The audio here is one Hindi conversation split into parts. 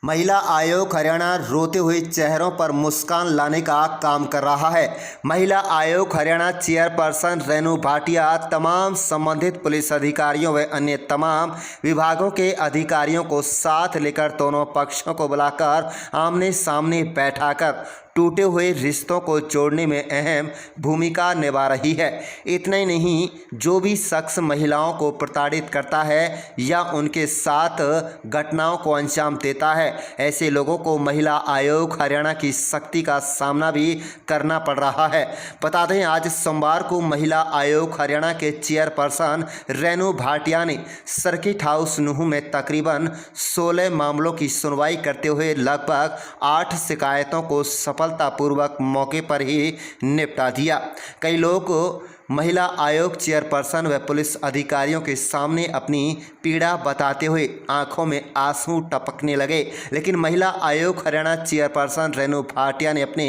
महिला आयोग हरियाणा रोते हुए चेहरों पर मुस्कान लाने का काम कर रहा है। महिला आयोग हरियाणा चेयरपर्सन रेणु भाटिया तमाम संबंधित पुलिस अधिकारियों व अन्य तमाम विभागों के अधिकारियों को साथ लेकर दोनों पक्षों को बुलाकर आमने सामने बैठाकर टूटे हुए रिश्तों को जोड़ने में अहम भूमिका निभा रही है। इतना ही नहीं, जो भी शख्स महिलाओं को प्रताड़ित करता है या उनके साथ घटनाओं को अंजाम देता है, ऐसे लोगों को महिला आयोग हरियाणा की सख्ती का सामना भी करना पड़ रहा है। बता दें, आज सोमवार को महिला आयोग हरियाणा के चेयरपर्सन रेणु भाटिया ने सर्किट हाउस नूंह में तकरीबन 16 मामलों की सुनवाई करते हुए लगभग 8 शिकायतों को सफलतापूर्वक मौके पर ही निपटा दिया। कई लोग महिला आयोग चेयरपर्सन व पुलिस अधिकारियों के सामने अपनी पीड़ा बताते हुए आंखों में आंसू टपकने लगे, लेकिन महिला आयोग हरियाणा चेयरपर्सन रेणु भाटिया ने अपने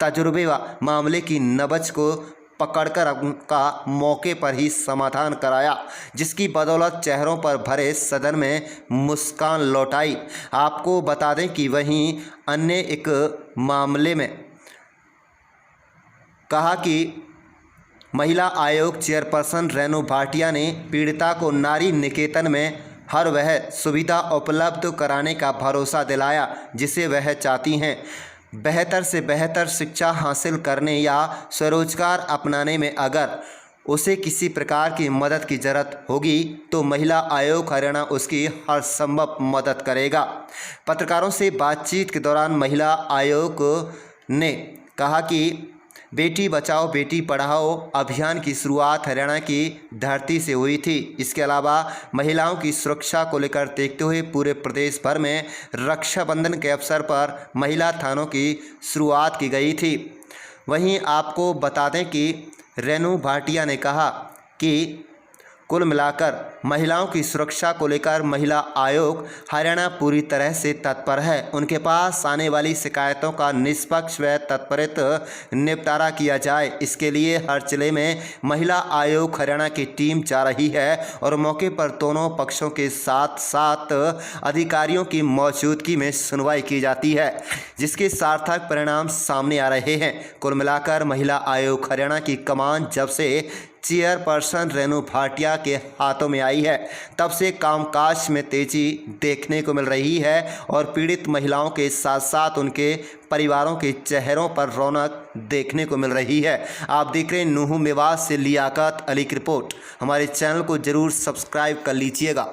तजुर्बे व मामले की नब्ज को पकड़कर उनका मौके पर ही समाधान कराया, जिसकी बदौलत चेहरों पर भरे सदन में मुस्कान लौट आई। आपको बता दें कि वहीं अन्य एक मामले में कहा कि महिला आयोग चेयरपर्सन रेणु भाटिया ने पीड़िता को नारी निकेतन में हर वह सुविधा उपलब्ध कराने का भरोसा दिलाया जिसे वह चाहती हैं। बेहतर से बेहतर शिक्षा हासिल करने या स्वरोजगार अपनाने में अगर उसे किसी प्रकार की मदद की ज़रूरत होगी तो महिला आयोग हरियाणा उसकी हर संभव मदद करेगा। पत्रकारों से बातचीत के दौरान महिला आयोग ने कहा कि बेटी बचाओ बेटी पढ़ाओ अभियान की शुरुआत हरियाणा की धरती से हुई थी। इसके अलावा महिलाओं की सुरक्षा को लेकर देखते हुए पूरे प्रदेश भर में रक्षाबंधन के अवसर पर महिला थानों की शुरुआत की गई थी। वहीं आपको बता दें कि रेणु भाटिया ने कहा कि कुल मिलाकर महिलाओं की सुरक्षा को लेकर महिला आयोग हरियाणा पूरी तरह से तत्पर है। उनके पास आने वाली शिकायतों का निष्पक्ष व त्वरित निपटारा किया जाए, इसके लिए हर जिले में महिला आयोग हरियाणा की टीम जा रही है और मौके पर दोनों पक्षों के साथ साथ अधिकारियों की मौजूदगी में सुनवाई की जाती है, जिसके सार्थक परिणाम सामने आ रहे हैं। कुल मिलाकर महिला आयोग हरियाणा की कमान जब से चेयरपर्सन रेणु भाटिया के हाथों में आई है, तब से कामकाज में तेजी देखने को मिल रही है और पीड़ित महिलाओं के साथ साथ उनके परिवारों के चेहरों पर रौनक देखने को मिल रही है। आप देख रहे हैं नूंह मेवात से लियाकत अली की रिपोर्ट। हमारे चैनल को ज़रूर सब्सक्राइब कर लीजिएगा।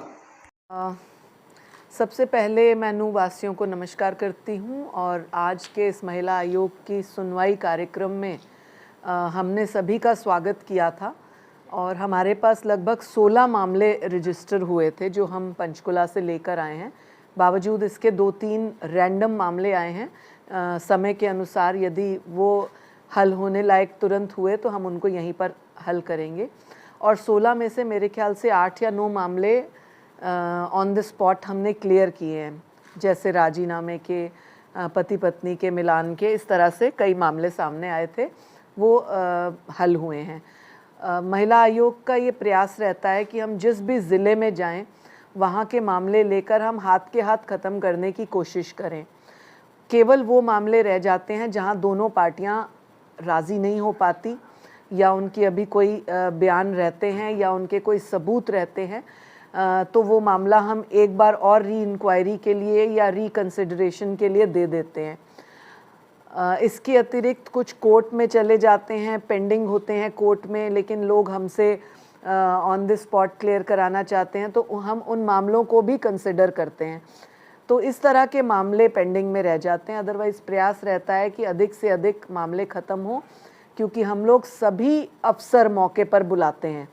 सबसे पहले मैं नूंह वासियों को नमस्कार करती हूं और आज के इस महिला आयोग की सुनवाई कार्यक्रम में हमने सभी का स्वागत किया था और हमारे पास लगभग 16 मामले रजिस्टर हुए थे जो हम पंचकुला से लेकर आए हैं। बावजूद इसके 2-3 रैंडम मामले आए हैं। समय के अनुसार यदि वो हल होने लायक तुरंत हुए तो हम उनको यहीं पर हल करेंगे। और 16 में से मेरे ख्याल से 8 या 9 मामले ऑन द स्पॉट हमने क्लियर किए हैं, जैसे राजीनामे के, पति पत्नी के मिलान के, इस तरह से कई मामले सामने आए थे, वो हल हुए हैं। महिला आयोग का ये प्रयास रहता है कि हम जिस भी ज़िले में जाएं वहाँ के मामले लेकर हम हाथ के हाथ ख़त्म करने की कोशिश करें। केवल वो मामले रह जाते हैं जहाँ दोनों पार्टियाँ राज़ी नहीं हो पाती या उनकी अभी कोई बयान रहते हैं या उनके कोई सबूत रहते हैं, तो वो मामला हम एक बार और री इंक्वायरी के लिए या रिकन्सिडरेशन के लिए दे देते हैं। इसके अतिरिक्त कुछ कोर्ट में चले जाते हैं, पेंडिंग होते हैं कोर्ट में, लेकिन लोग हमसे ऑन द स्पॉट क्लियर कराना चाहते हैं तो हम उन मामलों को भी कंसिडर करते हैं। तो इस तरह के मामले पेंडिंग में रह जाते हैं। अदरवाइज़ प्रयास रहता है कि अधिक से अधिक मामले ख़त्म हों, क्योंकि हम लोग सभी अफसर मौके पर बुलाते हैं।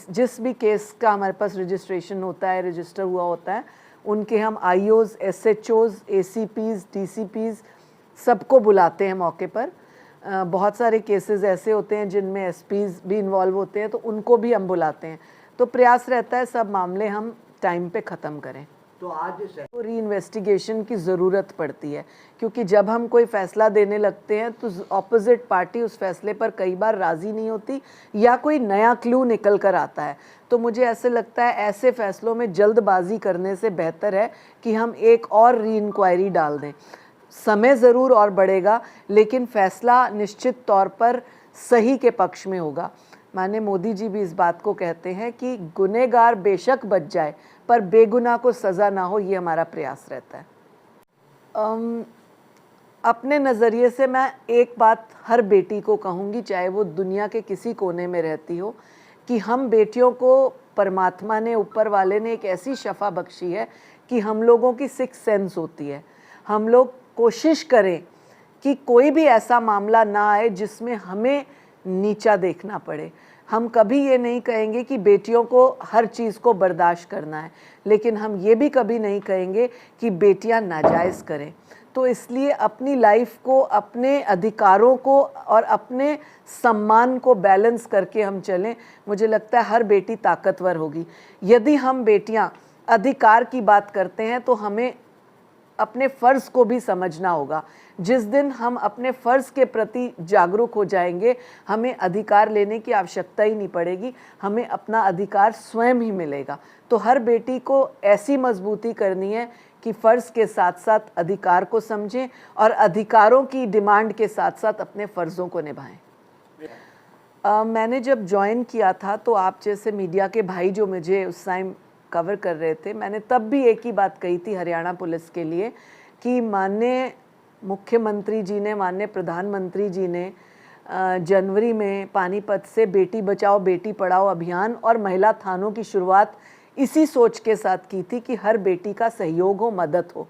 जिस भी केस का हमारे पास रजिस्ट्रेशन होता है, रजिस्टर हुआ होता है, उनके हम IOs, SHOs, ACPs, DCPs सबको बुलाते हैं मौके पर। बहुत सारे केसेस ऐसे होते हैं जिनमें SPs भी इन्वॉल्व होते हैं, तो उनको भी हम बुलाते हैं। तो प्रयास रहता है सब मामले हम टाइम पे ख़त्म करें। तो आज री इन्वेस्टिगेशन की ज़रूरत पड़ती है, क्योंकि जब हम कोई फैसला देने लगते हैं तो ऑपोजिट पार्टी उस फैसले पर कई बार राज़ी नहीं होती या कोई नया क्लू निकल कर आता है। तो मुझे ऐसे लगता है ऐसे फैसलों में जल्दबाजी करने से बेहतर है कि हम एक और री इंक्वायरी डाल दें। समय ज़रूर और बढ़ेगा, लेकिन फैसला निश्चित तौर पर सही के पक्ष में होगा। माननीय मोदी जी भी इस बात को कहते हैं कि गुनहगार बेशक बच जाए पर बेगुनाह को सज़ा ना हो, ये हमारा प्रयास रहता है। अपने नज़रिए से मैं एक बात हर बेटी को कहूँगी, चाहे वो दुनिया के किसी कोने में रहती हो, कि हम बेटियों को परमात्मा ने, ऊपर वाले ने एक ऐसी शफ़ा बख्शी है कि हम लोगों की सिक्स सेंस होती है। हम लोग कोशिश करें कि कोई भी ऐसा मामला ना आए जिसमें हमें नीचा देखना पड़े। हम कभी ये नहीं कहेंगे कि बेटियों को हर चीज़ को बर्दाश्त करना है, लेकिन हम ये भी कभी नहीं कहेंगे कि बेटियां नाजायज़ करें। तो इसलिए अपनी लाइफ को, अपने अधिकारों को और अपने सम्मान को बैलेंस करके हम चलें। मुझे लगता है हर बेटी ताकतवर होगी। यदि हम बेटियां अधिकार की बात करते हैं तो हमें अपने फ़र्ज़ को भी समझना होगा। जिस दिन हम अपने फ़र्ज़ के प्रति जागरूक हो जाएंगे, हमें अधिकार लेने की आवश्यकता ही नहीं पड़ेगी, हमें अपना अधिकार स्वयं ही मिलेगा। तो हर बेटी को ऐसी मजबूती करनी है कि फ़र्ज़ के साथ साथ अधिकार को समझें और अधिकारों की डिमांड के साथ साथ अपने फ़र्ज़ों को निभाएं। मैंने जब ज्वाइन किया था तो आप जैसे मीडिया के भाई जो मुझे उस टाइम कवर कर रहे थे, मैंने तब भी एक ही बात कही थी हरियाणा पुलिस के लिए कि माननीय मुख्यमंत्री जी ने, माननीय प्रधानमंत्री जी ने जनवरी में पानीपत से बेटी बचाओ बेटी पढ़ाओ अभियान और महिला थानों की शुरुआत इसी सोच के साथ की थी कि हर बेटी का सहयोग हो, मदद हो।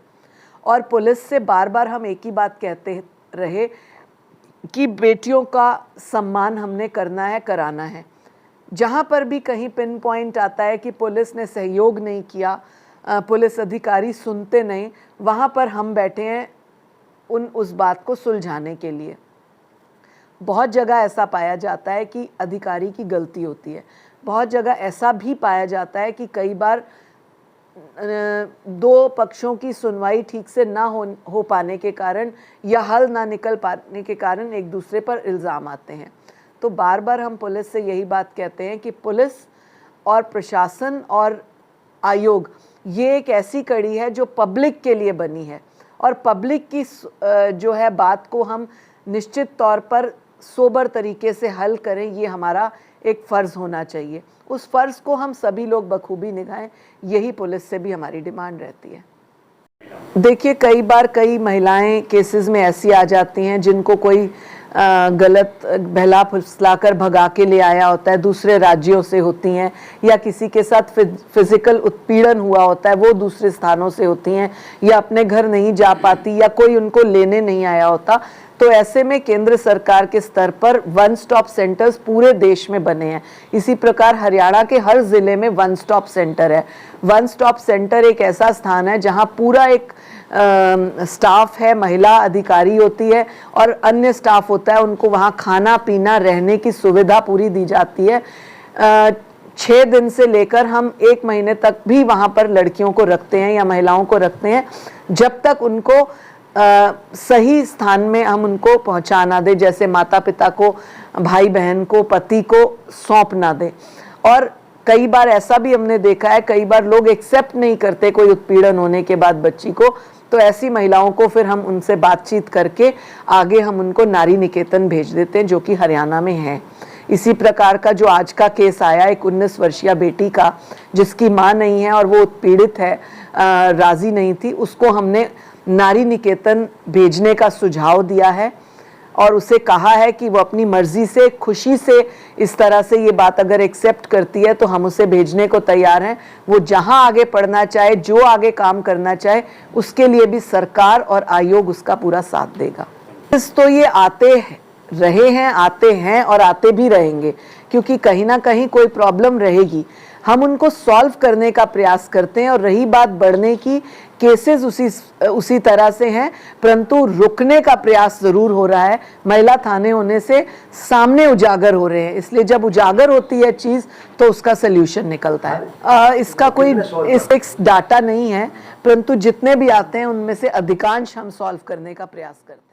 और पुलिस से बार बार हम एक ही बात कहते रहे कि बेटियों का सम्मान हमने करना है, कराना है। जहाँ पर भी कहीं पिन पॉइंट आता है कि पुलिस ने सहयोग नहीं किया, पुलिस अधिकारी सुनते नहीं, वहाँ पर हम बैठे हैं उस बात को सुलझाने के लिए। बहुत जगह ऐसा पाया जाता है कि अधिकारी की गलती होती है, बहुत जगह ऐसा भी पाया जाता है कि कई बार दो पक्षों की सुनवाई ठीक से ना हो पाने के कारण या हल ना निकल पाने के कारण एक दूसरे पर इल्ज़ाम आते हैं। तो बार बार हम पुलिस से यही बात कहते हैं कि पुलिस और प्रशासन और आयोग ये एक ऐसी कड़ी है जो पब्लिक के लिए बनी है, और पब्लिक की जो है बात को हम निश्चित तौर पर सोबर तरीके से हल करें, ये हमारा एक फ़र्ज़ होना चाहिए। उस फ़र्ज़ को हम सभी लोग बखूबी निभाएं, यही पुलिस से भी हमारी डिमांड रहती है। देखिए, कई बार कई महिलाएं केसेस में ऐसी आ जाती हैं जिनको कोई गलत बहला फुसलाकर भगा के ले आया होता है, दूसरे राज्यों से होती हैं, या किसी के साथ फिजिकल उत्पीड़न हुआ होता है, वो दूसरे स्थानों से होती हैं, या अपने घर नहीं जा पाती, या कोई उनको लेने नहीं आया होता। तो ऐसे में केंद्र सरकार के स्तर पर वन स्टॉप सेंटर्स पूरे देश में बने हैं। इसी प्रकार हरियाणा के हर ज़िले में वन स्टॉप सेंटर है। वन स्टॉप सेंटर एक ऐसा स्थान है जहां पूरा एक स्टाफ है, महिला अधिकारी होती है और अन्य स्टाफ होता है, उनको वहां खाना पीना रहने की सुविधा पूरी दी जाती है। 6 दिन से लेकर हम 1 महीने तक भी वहां पर लड़कियों को रखते हैं या महिलाओं को रखते हैं, जब तक उनको सही स्थान में हम उनको पहुंचा ना दें, जैसे माता पिता को, भाई बहन को, पति को सौंप ना दें। और कई बार ऐसा भी हमने देखा है, कई बार लोग एक्सेप्ट नहीं करते कोई उत्पीड़न होने के बाद बच्ची को, तो ऐसी महिलाओं को फिर हम उनसे बातचीत करके आगे हम उनको नारी निकेतन भेज देते हैं, जो कि हरियाणा में है। इसी प्रकार का जो आज का केस आया, एक 19 वर्षीय बेटी का जिसकी माँ नहीं है और वो उत्पीड़ित है, राजी नहीं थी, उसको हमने नारी निकेतन भेजने का सुझाव दिया है और उसे कहा है कि वो अपनी मर्जी से, खुशी से इस तरह से ये बात अगर एक्सेप्ट करती है तो हम उसे भेजने को तैयार हैं। वो जहां आगे पढ़ना चाहे, जो आगे काम करना चाहे, उसके लिए भी सरकार और आयोग उसका पूरा साथ देगा। तो ये आते रहे हैं, आते हैं और आते भी रहेंगे, क्योंकि कहीं ना कहीं कोई प्रॉब्लम रहेगी, हम उनको सॉल्व करने का प्रयास करते हैं। और रही बात बढ़ने की केसेस उसी तरह से हैं, परंतु रुकने का प्रयास जरूर हो रहा है। महिला थाने होने से सामने उजागर हो रहे हैं, इसलिए जब उजागर होती है चीज़ तो उसका सल्यूशन निकलता है। इसका कोई फिक्स डाटा नहीं है, परंतु जितने भी आते हैं उनमें से अधिकांश हम सॉल्व करने का प्रयास करते हैं।